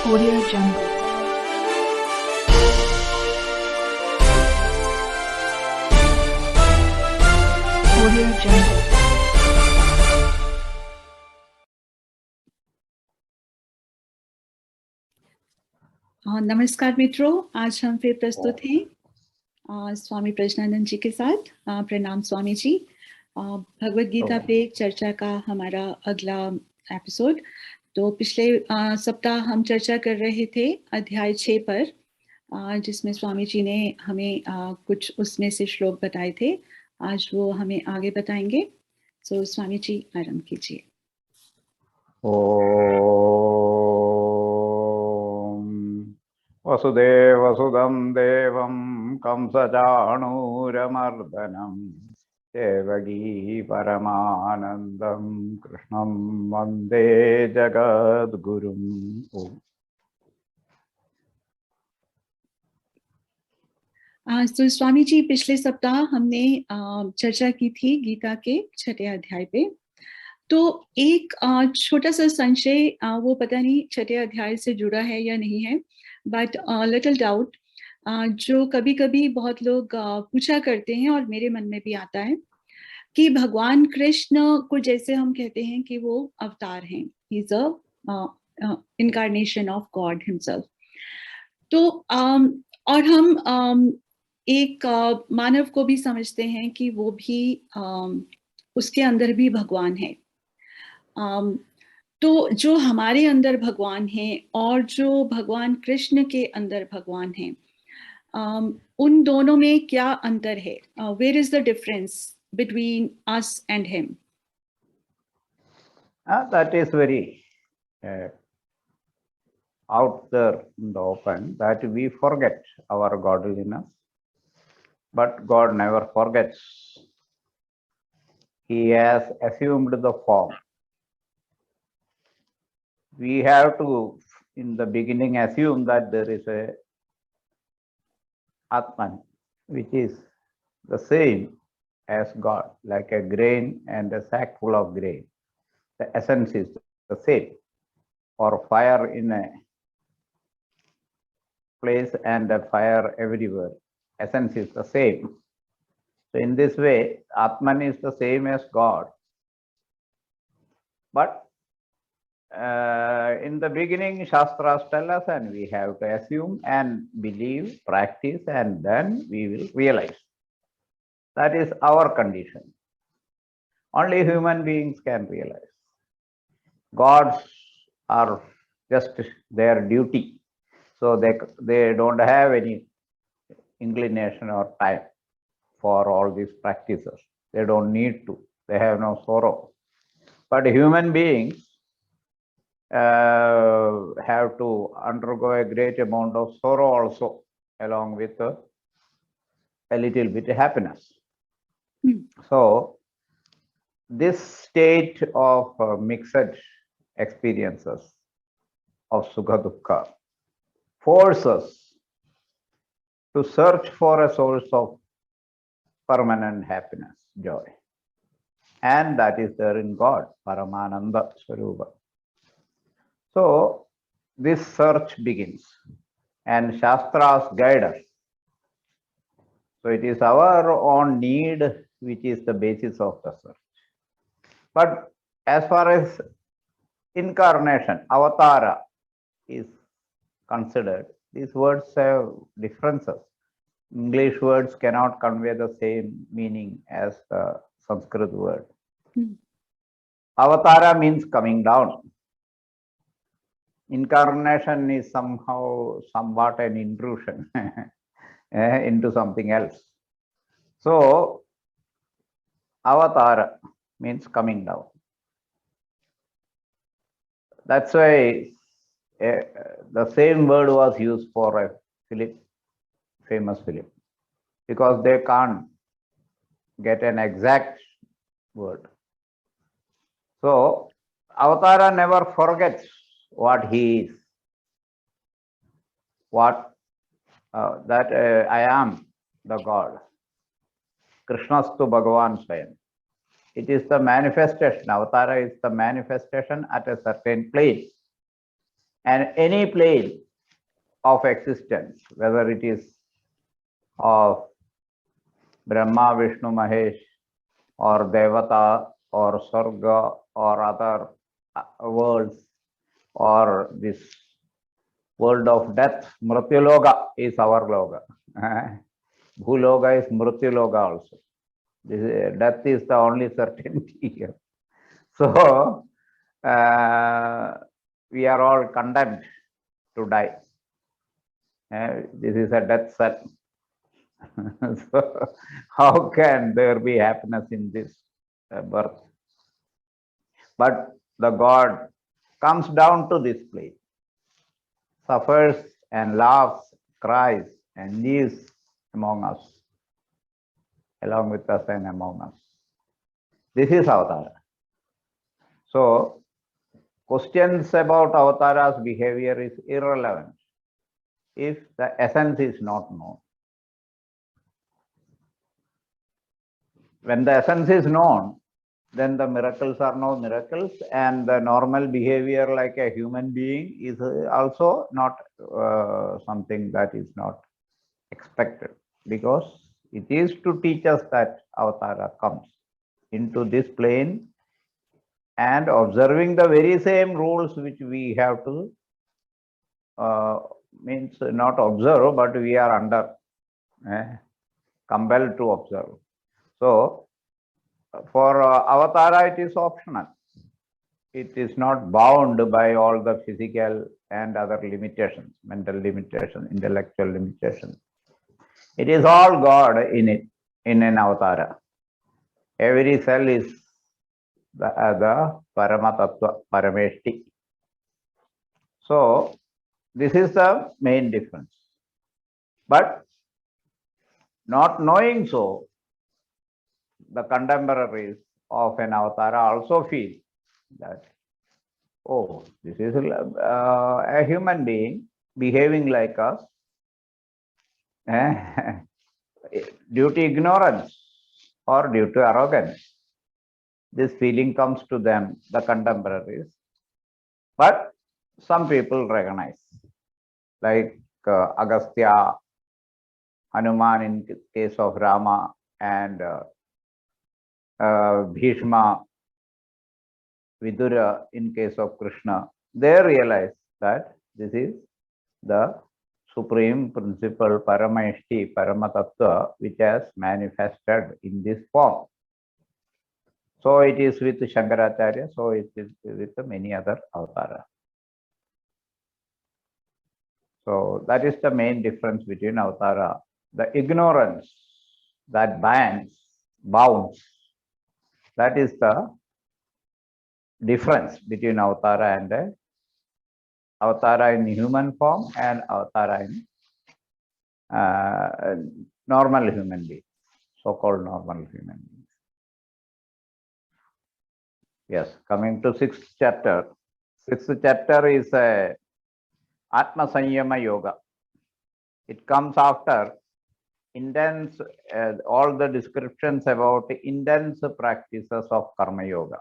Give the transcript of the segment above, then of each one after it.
Audio Jungle. Audio Jungle. नमस्कार मित्रों, आज हम फिर प्रस्तुत हैं स्वामी प्रज्ञानंद जी के साथ। प्रणाम स्वामी जी। भगवत गीता पे चर्चा का हमारा अगला एपिसोड। तो पिछले सप्ताह हम चर्चा कर रहे थे अध्याय 6 पर, जिसमें स्वामी जी ने हमें कुछ उसमें से श्लोक बताए थे। आज वो हमें आगे बताएंगे। सो स्वामी जी आरंभ कीजिए। वसुदेवसुदं देवं कंसचाणूरमर्दनं देवकी परमानन्दं कृष्णं वन्दे जगद्गुरुम्। तो स्वामी जी, पिछले सप्ताह हमने चर्चा की थी गीता के 6ठे अध्याय पे। तो एक छोटा सा संशय, वो पता नहीं 6ठे अध्याय से जुड़ा है या नहीं है, बट लिटिल डाउट जो कभी कभी बहुत लोग पूछा करते हैं और मेरे मन में भी आता है कि भगवान कृष्ण को जैसे हम कहते हैं कि वो अवतार हैं, he is a incarnation of God himself. तो और हम एक मानव को भी समझते हैं कि वो भी उसके अंदर भी भगवान है। तो जो हमारे अंदर भगवान है और जो भगवान कृष्ण के अंदर भगवान है, उन दोनों में क्या अंतर है? Where is the difference between us and him? That is very out there in the open, that we forget our godliness, but God never forgets. He has assumed the form. We have to, in the beginning, assume that there is a Atman, which is the same as God, like a grain and a sack full of grain. The essence is the same. Or fire in a place and a fire everywhere. Essence is the same. So in this way, Atman is the same as God. But in the beginning, Shastras tell us, and we have to assume and believe, practice, and then we will realize. That is our condition. Only human beings can realize. Gods are just their duty. So they don't have any inclination or time for all these practices. They don't need to. They have no sorrow. But human beings have to undergo a great amount of sorrow also, along with a little bit of happiness. So this state of mixed experiences of Sukha Dukkha forces to search for a source of permanent happiness, joy. And that is there in God, Paramananda Swarupa. So this search begins, and Shastras guide us. So it is our own need which is the basis of the search. But as far as incarnation, avatara, is considered, these words have differences. English words cannot convey the same meaning as the Sanskrit word. Avatara means coming down. Incarnation is somewhat an intrusion into something else. So, avatara means coming down. That's why the same word was used for a famous film, because they can't get an exact word. So, avatara never forgets what he is, that I am the God. Krishnastu Bhagavan Swayam. It is the manifestation. Avatara is the manifestation at a certain place. and any plane of existence, whether it is of Brahma, Vishnu, Mahesh, or Devata, or Sarga, or other worlds, or this world of death, Mrityuloka is our loga. Bhuloga is Mrityuloga also. Death is the only certainty here. So, we are all condemned to die. This is a death cell. So, how can there be happiness in this birth? But the God comes down to this place, suffers and laughs, cries, and lives among us, along with us and among us. This is Avatara. So, questions about Avatara's behavior is irrelevant if the essence is not known. When the essence is known, then the miracles are no miracles, and the normal behavior like a human being is also not something that is not expected, because it is to teach us that Avatara comes into this plane and observing the very same rules which we have to means not observe, but we are under compelled to observe. So for Avatara, it is optional. It is not bound by all the physical and other limitations, mental limitations, intellectual limitations. It is all God in it, in an Avatara. Every cell is the Paramatatva, Parameshti. So this is the main difference. But not knowing so, the contemporaries of an Avatara also feel that, oh, this is a human being behaving like us due to ignorance or due to arrogance. This feeling comes to them, the contemporaries. But some people recognize, like Agastya, Hanuman in case of Rama, and Bhishma, Vidura in case of Krishna. They realize that this is the supreme principle, Parameshti, Paramatatva, which has manifested in this form. So it is with Shankaracharya, so it is with many other avatara. So that is the main difference between avatara. The ignorance that bounds, that is the difference between avatara and avatara in human form and avatara in normal human being, so-called normal human being. Yes, coming to sixth chapter. Sixth chapter is Atma Sanyama Yoga. It comes after intense, all the descriptions about intense practices of Karma Yoga.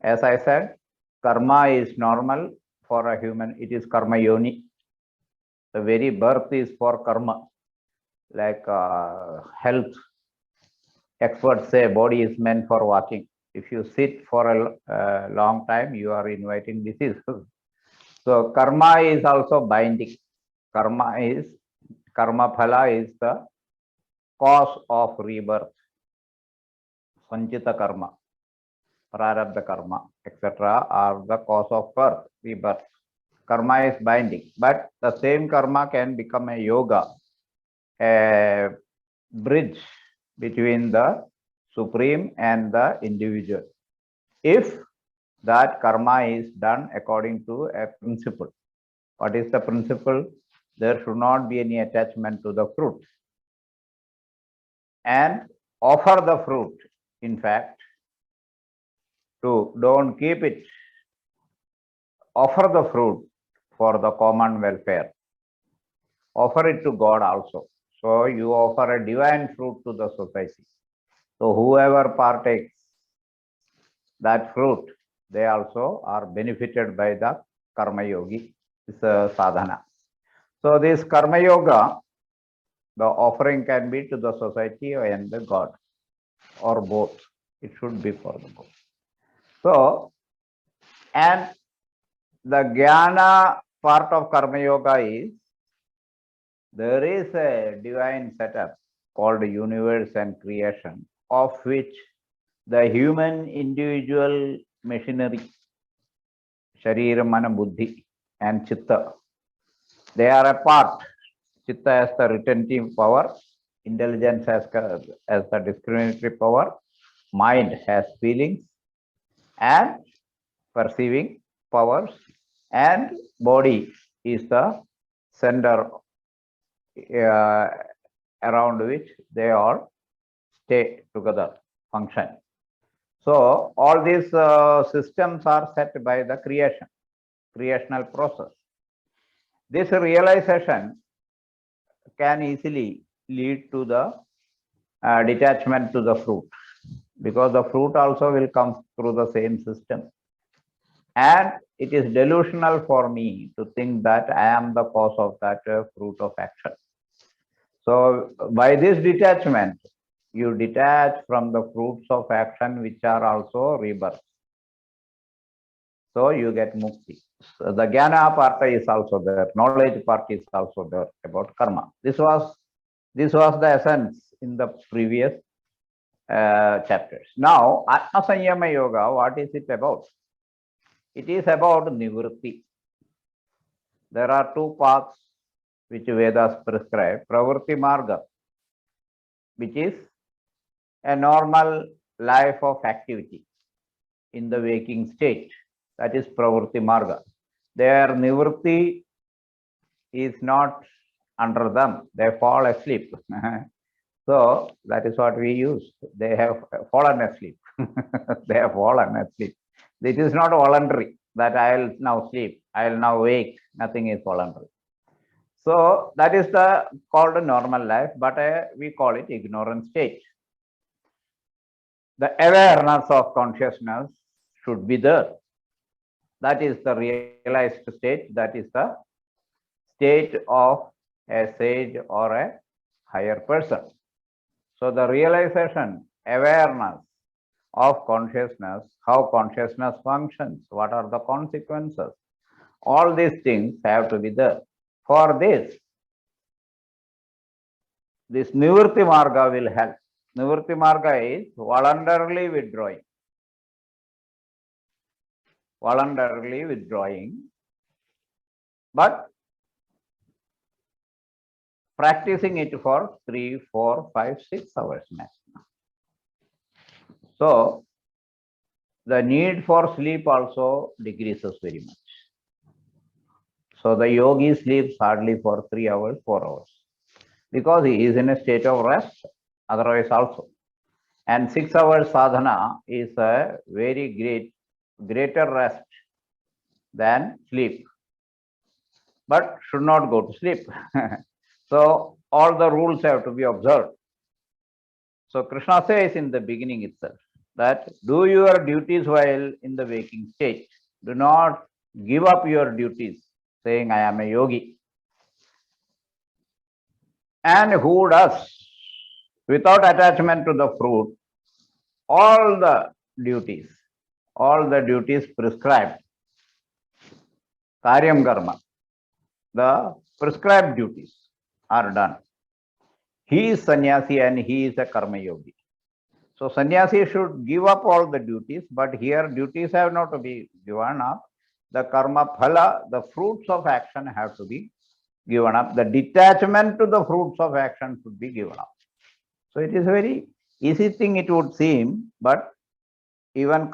As I said, karma is normal for a human, it is karma yoni. The very birth is for karma. Like health, experts say body is meant for walking. If you sit for a long time, you are inviting diseases. So karma is also binding. Karma phala is the cause of rebirth. Sanchita karma, prarabdha karma, etc. are the cause of birth, rebirth. Karma is binding, but the same karma can become a yoga, a bridge between the supreme and the individual, if that karma is done according to a principle. What is the principle? There should not be any attachment to the fruit, and offer the fruit, in fact, don't keep it, offer the fruit for the common welfare, offer it to God also. So you offer a divine fruit to the society. So whoever partakes that fruit, they also are benefited by the Karma Yogi, is a sadhana. So this Karma Yoga, the offering can be to the society and the God, or both. It should be for the both. So, and the Jnana part of Karma Yoga is, there is a divine setup called universe and creation, of which the human individual machinery, Sharira, Mana, Buddhi, and Chitta, they are a part. Chitta has the retentive power, intelligence has the discriminatory power, mind has feelings and perceiving powers, and body is the center around which they all stay together, function. So all these systems are set by the creational process. This realization can easily lead to the detachment to the fruit, because the fruit also will come through the same system. And it is delusional for me to think that I am the cause of that fruit of action. So by this detachment, you detach from the fruits of action, which are also rebirth. So you get mukti. So the jnana part is also there, knowledge part is also there about karma. This was the essence in the previous chapters. Now, Atma Sanyama Yoga, what is it about? It is about nivritti. There are two paths which Vedas prescribe. Pravritti Marga, which is a normal life of activity in the waking state. That is Pravritti Marga. Their nivritti is not under them. They fall asleep. So that is what we use. They have fallen asleep. They have fallen asleep. It is not voluntary that I will now sleep, I will now wake. Nothing is voluntary. So that is called a normal life, but we call it ignorant state. The awareness of consciousness should be there. That is the realized state. That is the state of a sage or a higher person. So the realization, awareness of consciousness, how consciousness functions, what are the consequences, all these things have to be there. For this Nivritti Marga will help. Nivritti Marga is voluntarily withdrawing. Voluntarily withdrawing, but practicing it for 3, 4, 5, 6 hours maximum. So the need for sleep also decreases very much. So the yogi sleeps hardly for 3 hours, 4 hours, because he is in a state of rest, otherwise also. And 6 hours sadhana is a very greater rest than sleep, but should not go to sleep. So all the rules have to be observed. So Krishna says in the beginning itself that do your duties while in the waking state. Do not give up your duties, saying I am a yogi. And who does, without attachment to the fruit, all the duties prescribed, karyam karma, the prescribed duties are done. He is sannyasi and he is a karma yogi. So sannyasi should give up all the duties, but here duties have not to be given up. The karma phala, the fruits of action have to be given up. The detachment to the fruits of action should be given up. So it is a very easy thing it would seem, but even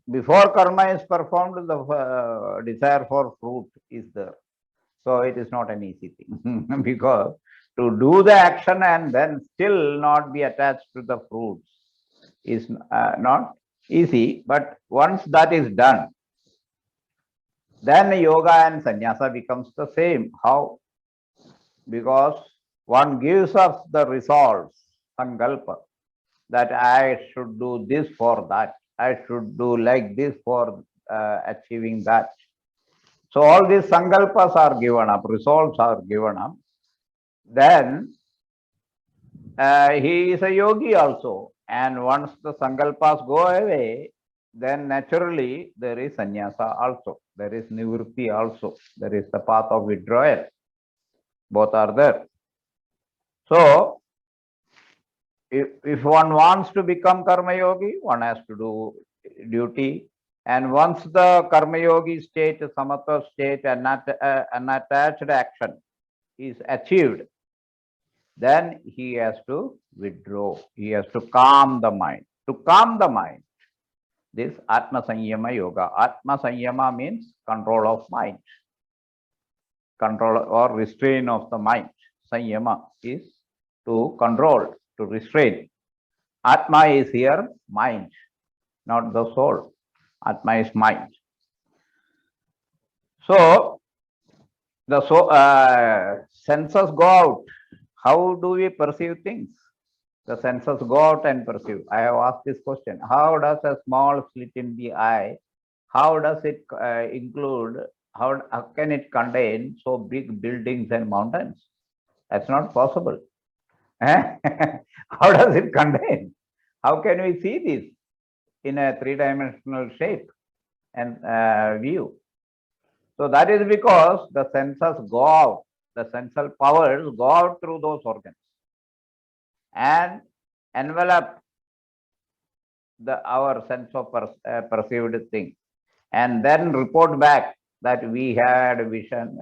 before karma is performed, the desire for fruit is there. So it is not an easy thing because to do the action and then still not be attached to the fruits is not easy. But once that is done, then yoga and sannyasa becomes the same. How? Because one gives us the resolve, sankalpa, that I should do this for that. I should do like this for achieving that. So all these sankalpas are given up, resolves are given up. Then he is a yogi also. And once the sankalpas go away, then naturally there is sannyasa also. There is nivritti also. There is the path of withdrawal. Both are there. So if one wants to become karma yogi, one has to do duty. And once the karma yogi state, samatha state, unattached action is achieved, then he has to withdraw. He has to calm the mind. To calm the mind, this Atma Sanyama Yoga. Atma Sanyama means control of mind, control or restraint of the mind. Sanyama is to control, to restrain. Atma is here mind, not the soul. Atma is mind. So the senses go out. How do we perceive things? The senses go out and perceive. I have asked this question. How does a small slit in the eye, how does it include, how can it contain so big buildings and mountains? That's not possible. How does it contain? How can we see this in a three-dimensional shape and view? So that is because the senses go out, the sensual powers go out through those organs and envelop our sense of perceived thing, and then report back that we had vision,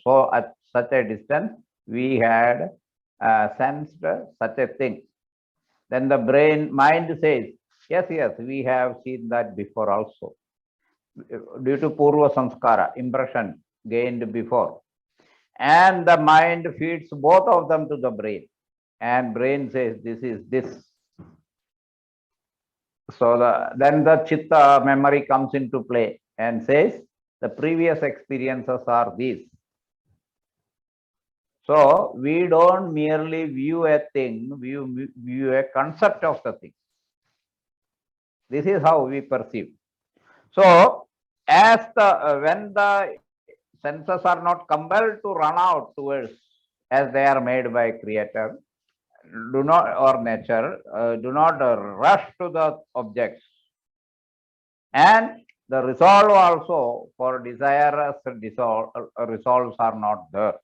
so at such a distance we had sensed such a thing. Then the mind says, yes, we have seen that before also, due to purva sanskara, impression gained before. And the mind feeds both of them to the brain, and brain says this is this. So then the chitta memory comes into play and says the previous experiences are these. So we don't merely view a thing, we view a concept of the thing. This is how we perceive. So as when the senses are not compelled to run out towards, as they are made by Creator, do not, or nature, do not rush to the objects, and the resolve also for desirous resolves are not there,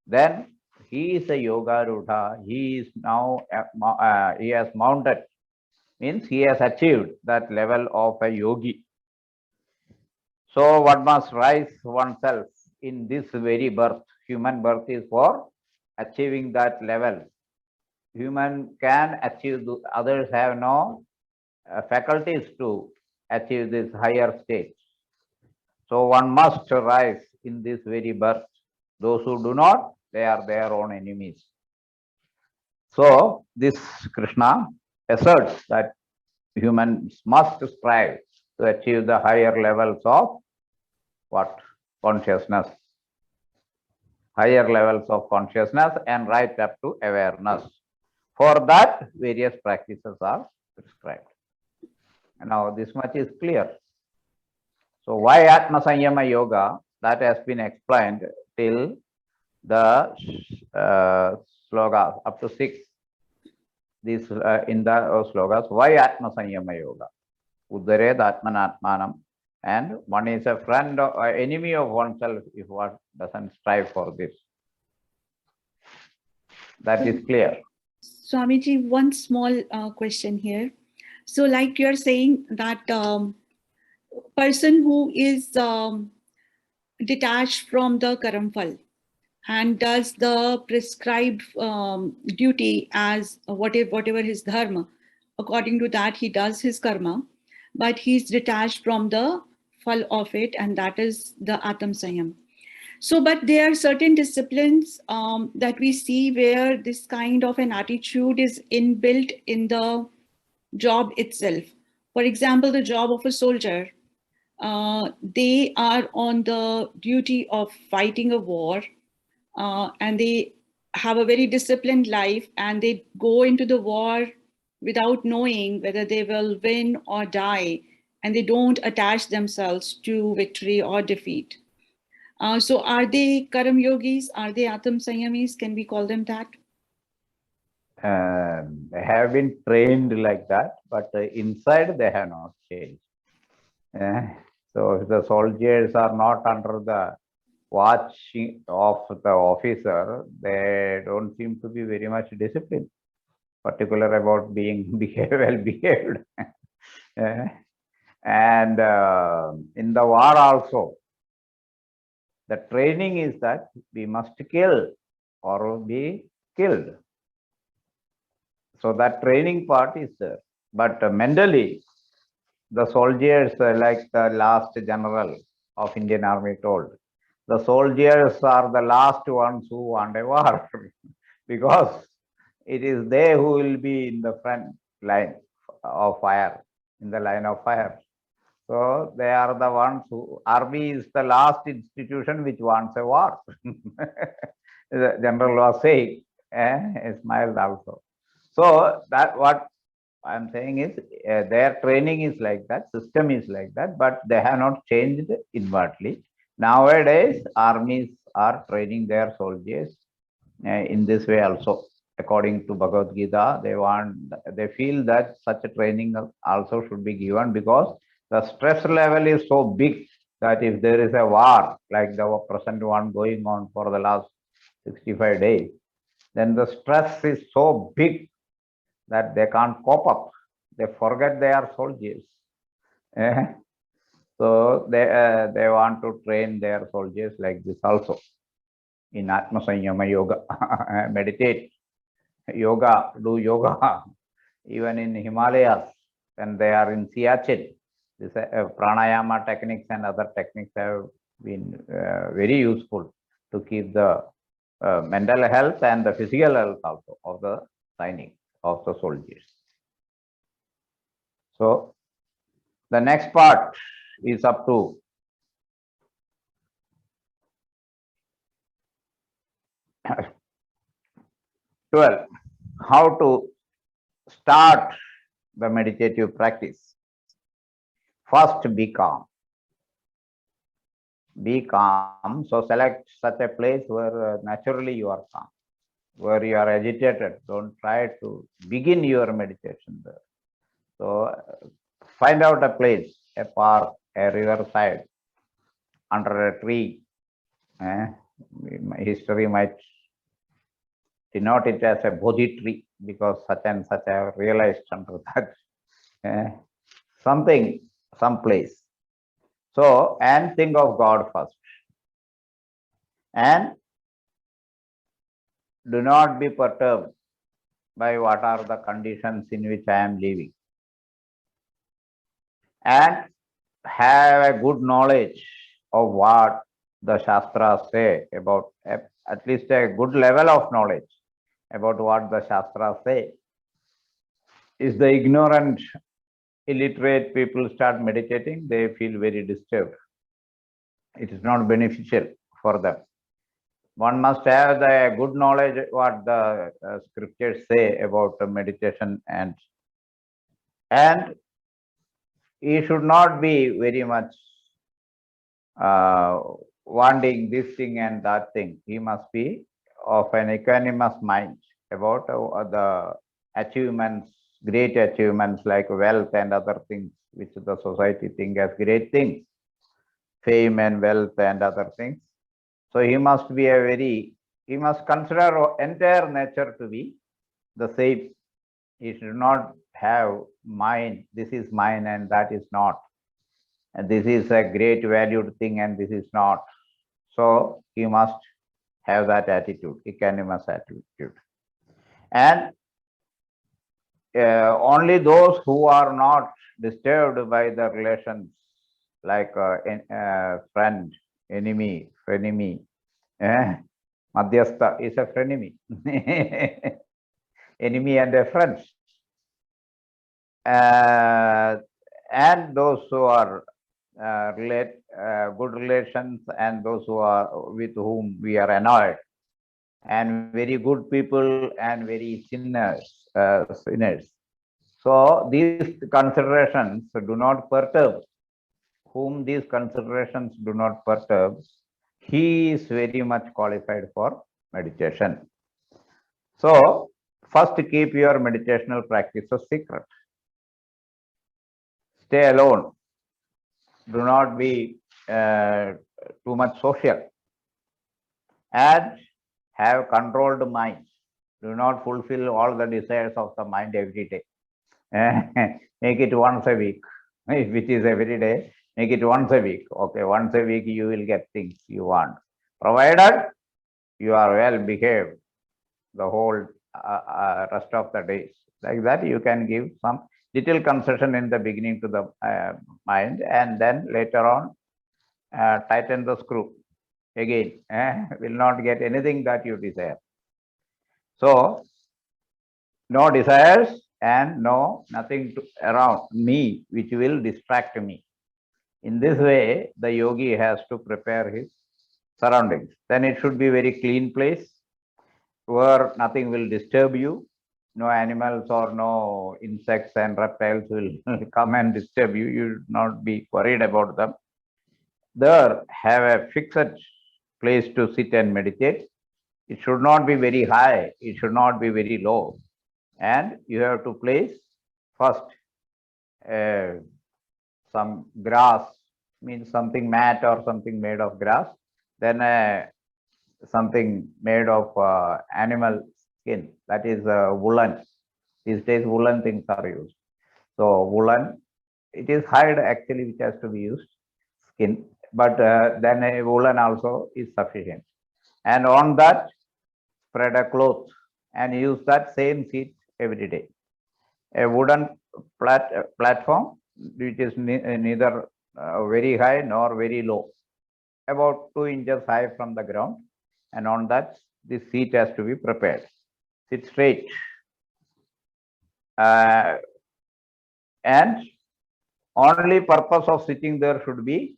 then he is a yoga rudha. He is now he has mounted, means he has achieved that level of a yogi. So one must rise oneself in this very birth. Human birth is for achieving that level. Human can achieve, others have no faculties to achieve this higher state. So one must rise in this very birth. Those who do not, they are their own enemies. So this Krishna asserts that humans must strive to achieve the higher levels of what? Consciousness. Higher levels of consciousness and right up to awareness. For that, various practices are prescribed. Now, this much is clear. So, why Atma Sanyama Yoga? That has been explained till the slogas, up to 6. These in the slogas. Why Atma Sanyama Yoga? Uddared Atmanatmanam. And one is a friend or enemy of oneself if one doesn't strive for this. That is clear. Swamiji, one small question here. So like you're saying that person who is detached from the karamphal and does the prescribed duty as whatever his dharma, according to that he does his karma, but he's detached from the phal of it, and that is the Atam Sanyam. So, but there are certain disciplines that we see where this kind of an attitude is inbuilt in the job itself. For example, the job of a soldier, they are on the duty of fighting a war, and they have a very disciplined life, and they go into the war without knowing whether they will win or die, and they don't attach themselves to victory or defeat. So are they Karam Yogis? Are they Atam Sanyamis? Can we call them that? They have been trained like that, but inside they have not changed. So if the soldiers are not under the watching of the officer, they don't seem to be very much disciplined, particular about being well behaved. And in the war also, the training is that we must kill or be killed. So that training part is there. But mentally, the soldiers, like the last general of Indian Army told, the soldiers are the last ones who want a war because it is they who will be in the front line of fire, in the line of fire. So they are the ones who, army is the last institution which wants a war. The general was saying, he smiled also. So that what I'm saying is their training is like that, system is like that, but they have not changed inwardly. Nowadays, armies are training their soldiers in this way also. According to Bhagavad Gita, they feel that such a training also should be given because the stress level is so big that if there is a war like the present one going on for the last 65 days, then the stress is so big that they can't cope up. They forget they are soldiers. So they want to train their soldiers like this also in Atma Sanyama Yoga. Meditate, yoga, do yoga. Even in Himalayas, when they are in Siachen, this pranayama techniques and other techniques have been very useful to keep the mental health and the physical health also of the signing of the soldiers. So the next part is up to (12). How to start the meditative practice. First, be calm. Be calm. So select such a place where naturally you are calm, where you are agitated. Don't try to begin your meditation there. So find out a place, a park, a riverside, under a tree. History might denote it as a Bodhi tree because such and such I have realized under that. Something, some place. So, and think of God first. And do not be perturbed by what are the conditions in which I am living. And have a good knowledge of what the Shastras say about, at least a good level of knowledge about what the Shastras say. Is the ignorant, illiterate people start meditating, they feel very disturbed. It is not beneficial for them. One must have the good knowledge what the scriptures say about the meditation, and he should not be very much wanting this thing and that thing. He must be of an equanimous mind about the achievements, great achievements like wealth and other things which the society think as great things, fame and wealth and other things. So he must be he must consider entire nature to be the same. He should not have mine, this is mine and that is not. And this is a great valued thing and this is not. So he must have that attitude, equanimous attitude. And only those who are not disturbed by the relations like friend, enemy, frenemy. Madhyastha is a frenemy. Enemy and a friend. And those who are good relations and those who are with whom we are annoyed, and very good people and very sinners. So these considerations do not perturb. Whom these considerations do not perturb, he is very much qualified for meditation. So first keep your meditational practices secret. Stay alone. Do not be too much social. And have controlled mind. Do not fulfill all the desires of the mind every day. Make it once a week, which is every day. Make it once a week. Okay, once a week you will get things you want, provided you are well behaved the whole rest of the days. Like that, you can give some little concession in the beginning to the mind, and then later on tighten the screw again. Will not get anything that you desire. So no desires and nothing around me which will distract me. In this way, the yogi has to prepare his surroundings. Then it should be very clean place where nothing will disturb you. No animals or no insects and reptiles will come and disturb you. You should not be worried about them. There, have a fixed place to sit and meditate. It should not be very high. It should not be very low. And you have to place first some grass, means something mat or something made of grass, then something made of animal skin, that is woolen. These days woolen things are used. So woolen, it is hide actually which has to be used, skin, but then a woolen also is sufficient. And on that, spread a cloth and use that same seat every day. A wooden platform which is neither very high nor very low, about 2 inches high from the ground, and on that this seat has to be prepared. Sit straight, and only purpose of sitting there should be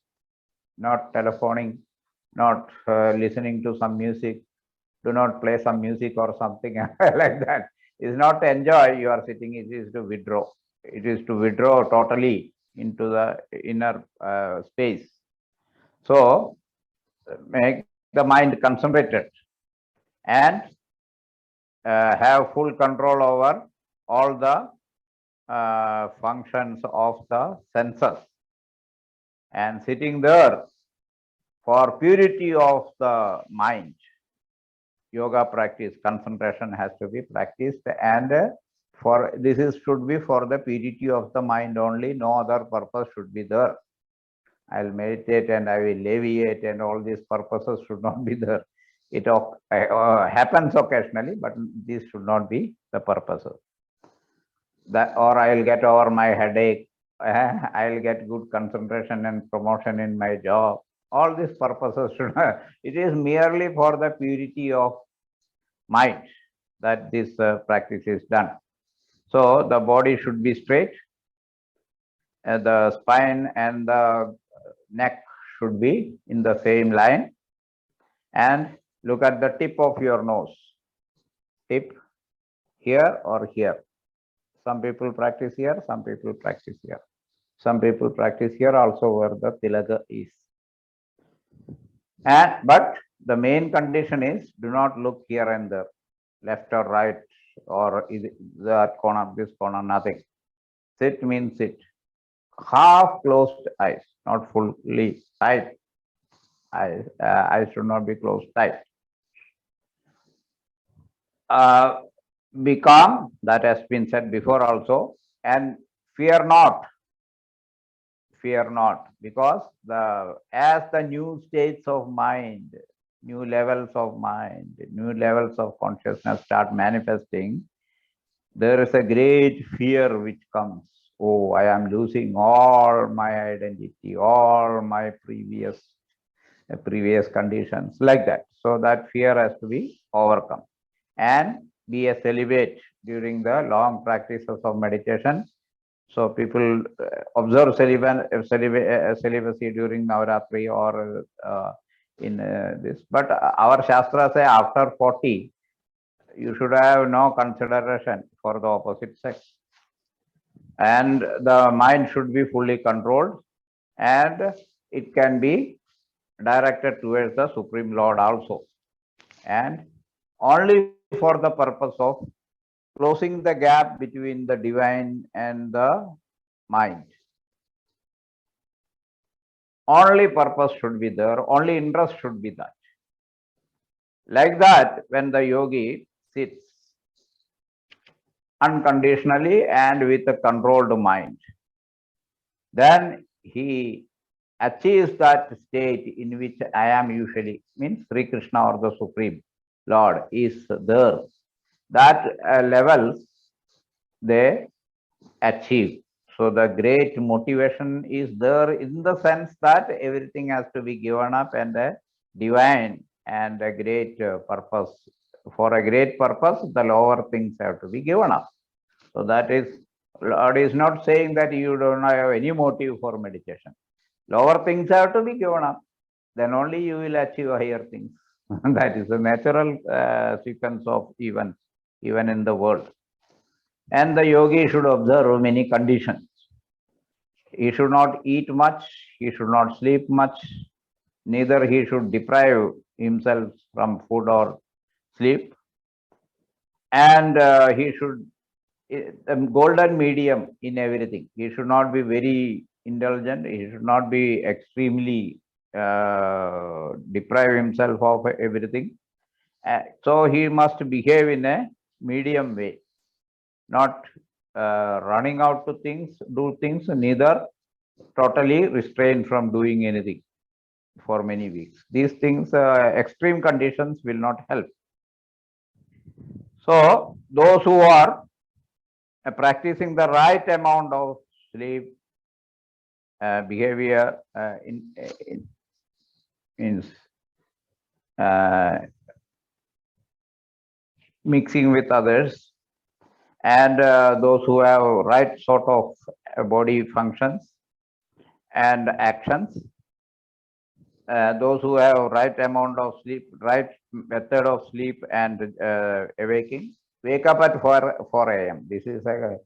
not telephoning, not listening to some music. Do not play some music or something like that. It's not to enjoy you are sitting, it is to withdraw. It is to withdraw totally into the inner space. So make the mind concentrated and have full control over all the functions of the senses. And sitting there for purity of the mind, yoga practice, concentration has to be practiced, and for this is should be for the purity of the mind only. No other purpose should be there. I'll meditate and I will alleviate, and all these purposes should not be there. It happens occasionally, but this should not be the purposes. That, or I'll get over my headache, I'll get good concentration and promotion in my job. All these purposes should it is merely for the purity of mind that this practice is done. So the body should be straight, the spine and the neck should be in the same line, and look at the tip of your nose. Tip here or here. Some people practice here, some people practice here. Some people practice here also where the tilaka is. But the main condition is do not look here and there, left or right, or that corner, this corner, nothing. Sit means sit. Half closed eyes, not fully tight. Eyes should not be closed tight. Be calm, that has been said before also, and fear not. Fear not, because as the new states of mind, new levels of mind, new levels of consciousness start manifesting, there is a great fear which comes. Oh, I am losing all my identity, all my previous conditions, like that. So that fear has to be overcome, and be a celibate during the long practices of meditation. So people observe celibacy during Navaratri or in this. But our Shastra say after 40, you should have no consideration for the opposite sex. And the mind should be fully controlled, and it can be directed towards the Supreme Lord also, and only for the purpose of closing the gap between the divine and the mind. Only purpose should be there, only interest should be that. Like that, when the yogi sits unconditionally and with a controlled mind, then he achieves that state in which I am usually, means Sri Krishna or the Supreme Lord is there. That level they achieve. So the great motivation is there in the sense that everything has to be given up and a divine and a great purpose. For a great purpose, the lower things have to be given up. So that is, Lord is not saying that you do not have any motive for meditation. Lower things have to be given up. Then only you will achieve higher things. That is a natural sequence of events, even in the world. And the yogi should observe many conditions. He should not eat much, he should not sleep much, neither he should deprive himself from food or sleep. And he should, the golden medium in everything. He should not be very indulgent, he should not be extremely deprive himself of everything. So he must behave in a medium way, not running out to things, do things, neither totally restrained from doing anything for many weeks. These things, extreme conditions will not help. So those who are practicing the right amount of sleep behavior in mixing with others, and those who have right sort of body functions and actions, those who have right amount of sleep, right method of sleep and awaking, wake up at 4 a.m. This is a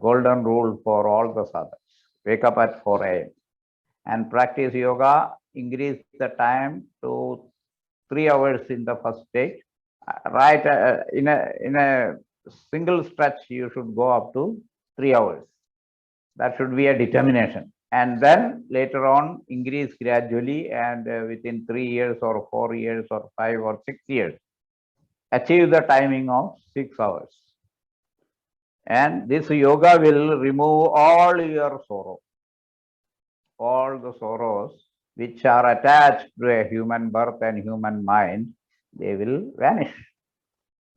golden rule for all the sadhaks. Wake up at 4 a.m. and practice yoga, increase the time to 3 hours in the first stage. Right, in a single stretch, you should go up to 3 hours. That should be a determination. And then later on, increase gradually, and within 3 years or 4 years or 5 or 6 years, achieve the timing of 6 hours. And this yoga will remove all your sorrow, all the sorrows which are attached to a human birth and human mind, they will vanish.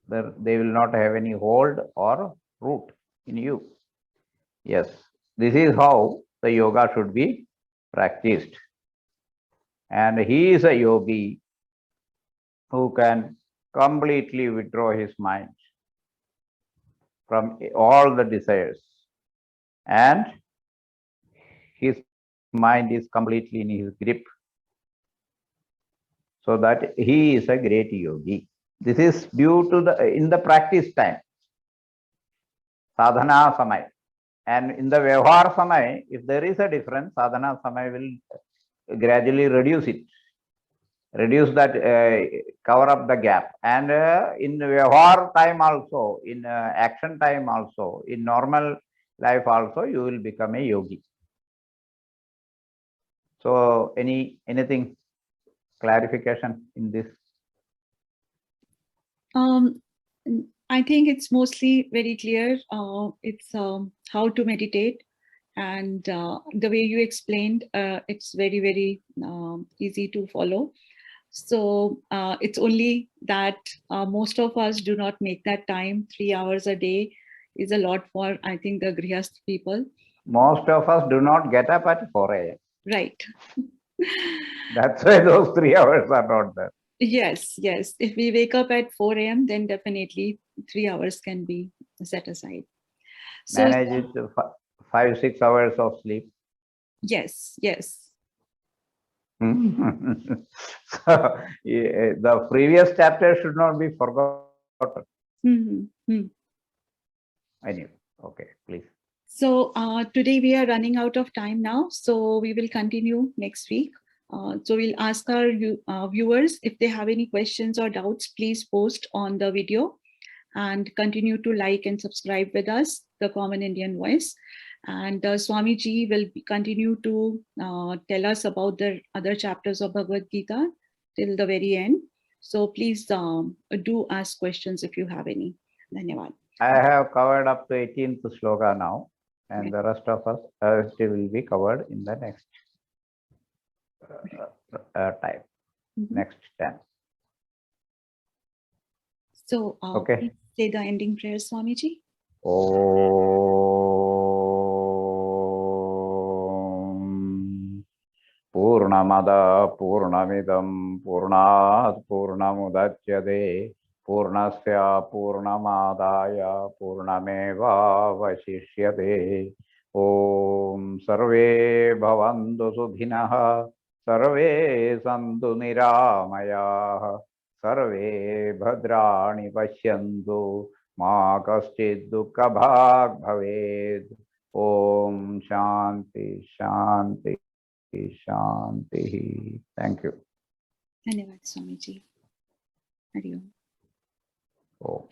They will not have any hold or root in you. Yes, this is how the yoga should be practiced. And he is a yogi who can completely withdraw his mind from all the desires, and his mind is completely in his grip, so that he is a great yogi. This is due to in the practice time, sadhana samay. And in the vyavhar samay, if there is a difference, sadhana samay will gradually reduce it, reduce that, cover up the gap. And in vyavhar time also, in action time also, in normal life also, you will become a yogi. So anything clarification in this? I think it's mostly very clear. It's how to meditate, and the way you explained, it's very, very easy to follow. So it's only that most of us do not make that time. 3 hours a day is a lot for, I think, the Grihast people. Most of us do not get up at 4 a.m. Right. That's why those 3 hours are not there. Yes, yes. If we wake up at 4 a.m., then definitely 3 hours can be set aside. So, manage it 5-6 hours of sleep. Yes, yes. So the previous chapter should not be forgotten. Anyway, okay, please. So today we are running out of time now, so we will continue next week. So we'll ask our viewers if they have any questions or doubts, please post on the video and continue to like and subscribe with us, The Common Indian Voice. And Swamiji will continue to tell us about the other chapters of Bhagavad Gita till the very end. So please do ask questions if you have any. Dhanyavad. I have covered up to 18th sloka now, and the rest of us will be covered in the next time, next 10. So Okay. please say the ending prayer, Swamiji. Om Purnamada Purnamidam Purnat Purnamudachyate Purnasya Purnamadaya Purnameva Vasishyate. Om Sarve Bhavantu Sukhinah Sarve Santu Niramayah Sarve Bhadrani Pashyantu Ma Kaschid Dukkha Bhag Bhaved. Om Shanti Shanti Shanti. Thank you. Dhanyavad, Swamiji. Hari Om. Om.